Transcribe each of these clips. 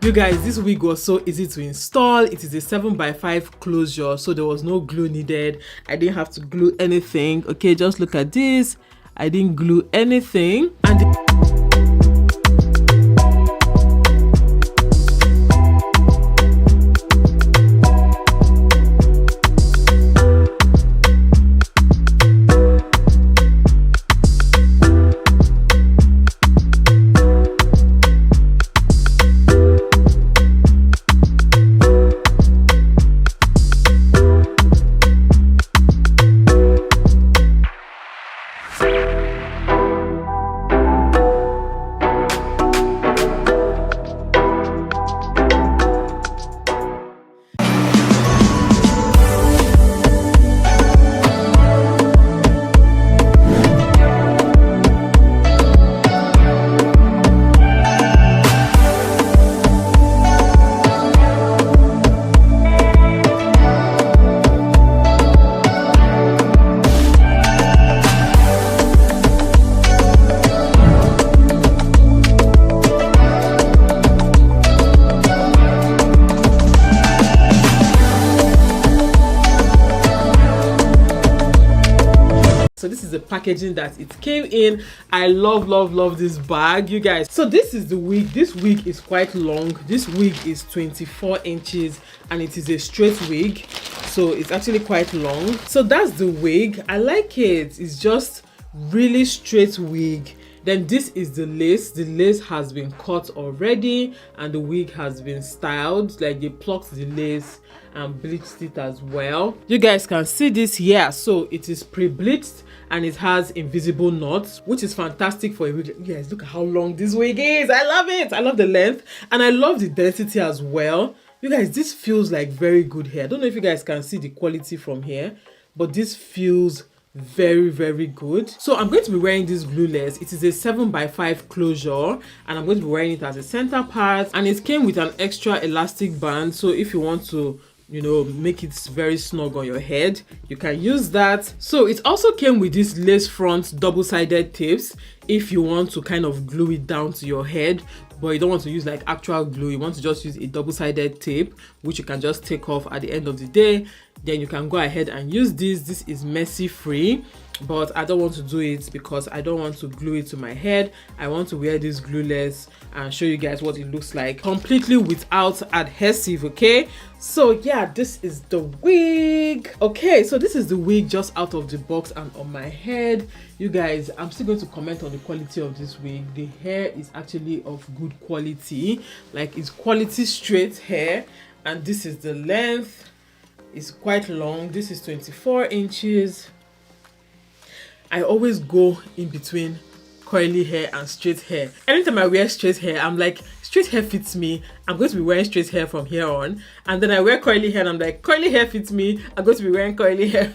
You guys, this wig was so easy to install. It is a 7x5 closure, so there was no glue needed. I didn't have to glue anything. Okay, just look at this. I didn't glue anything. And so this is the packaging that it came in. I love this bag, you guys. So this is the wig. This wig is quite long. This wig is 24 inches and it is a straight wig, so it's actually quite long. So that's the wig. I like it. It's just really straight wig. Then this is the lace. The lace has been cut already and the wig has been styled. Like they plucked the lace and bleached it as well. You guys can see this here. So it is pre-bleached and it has invisible knots, which is fantastic for a wig. You guys, look at how long this wig is. I love it. I love the length and I love the density as well. You guys, this feels like very good hair. I don't know if you guys can see the quality from here, but this feels very good. So I'm going to be wearing this glueless. It is a 7x5 closure and I'm going to be wearing it as a center part, and it came with an extra elastic band, so if you want to, you know, make it very snug on your head, you can use that. So it also came with this lace front double-sided tapes if you want to kind of glue it down to your head, but you don't want to use like actual glue. You want to just use a double-sided tape, which you can just take off at the end of the day. Then you can go ahead and use this. This is messy free, but I don't want to do it because I don't want to glue it to my head. I want to wear this glueless and show you guys what it looks like completely without adhesive. Okay, so yeah, this is the wig. Okay, so this is the wig just out of the box and on my head. You guys, I'm still going to comment on the quality of this wig. The hair is actually of good quality, like it's quality straight hair, and this is the length. It's quite long. This is 24 inches. I always go in between curly hair and straight hair. Anytime I wear straight hair, I'm like, straight hair fits me. I'm going to be wearing straight hair from here on. And then I wear curly hair and I'm like, curly hair fits me. I'm going to be wearing curly hair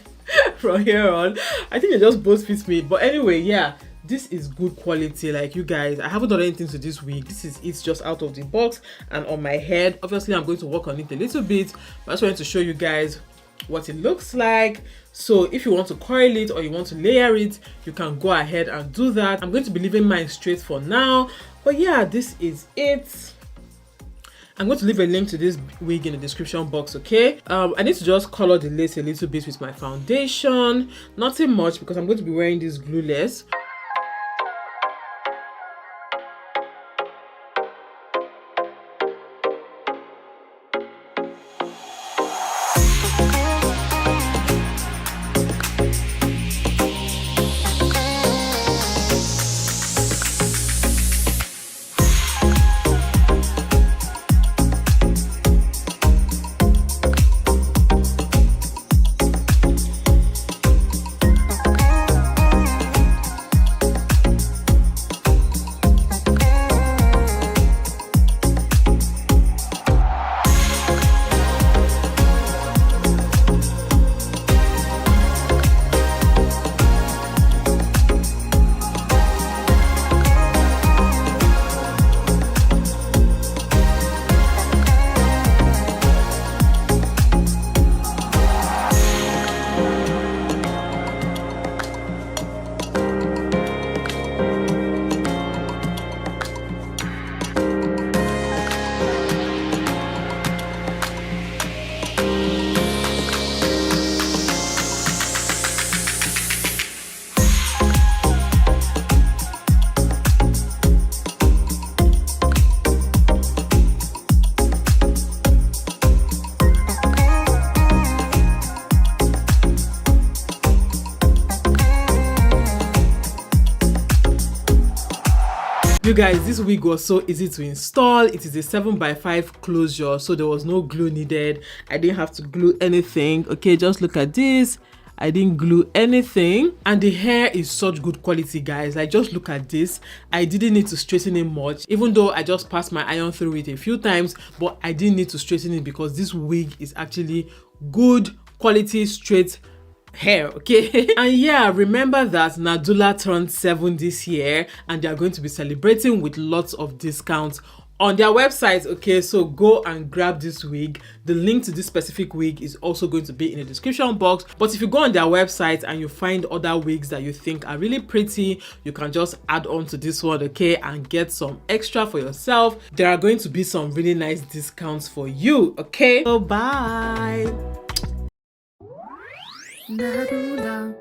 from here on. I think it just both fits me. But anyway, yeah, this is good quality. Like, you guys, I haven't done anything to this wig. This is it's just out of the box and on my head. Obviously, I'm going to work on it a little bit, but I just wanted to show you guys what it looks like. So if you want to coil it or you want to layer it, you can go ahead and do that. I'm going to be leaving mine straight for now, but yeah, this is it. I'm going to leave a link to this wig in the description box. Okay, I need to just color the lace a little bit with my foundation, nothing much because I'm going to be wearing this glueless. You guys, this wig was so easy to install. It is a 7x5 closure, so there was no glue needed. I didn't have to glue anything. Okay, just look at this. I didn't glue anything, and the hair is such good quality, guys. Like, just look at this. I didn't need to straighten it much, even though I just passed my iron through it a few times, but I didn't need to straighten it because this wig is actually good quality straight hair. Okay. And yeah, remember that Nadula turned 7 this year, and they are going to be celebrating with lots of discounts on their website. Okay, so go and grab this wig. The link to this specific wig is also going to be in the description box, but if you go on their website and you find other wigs that you think are really pretty, you can just add on to this one, okay, and get some extra for yourself. There are going to be some really nice discounts for you. Okay, so bye. Nadula.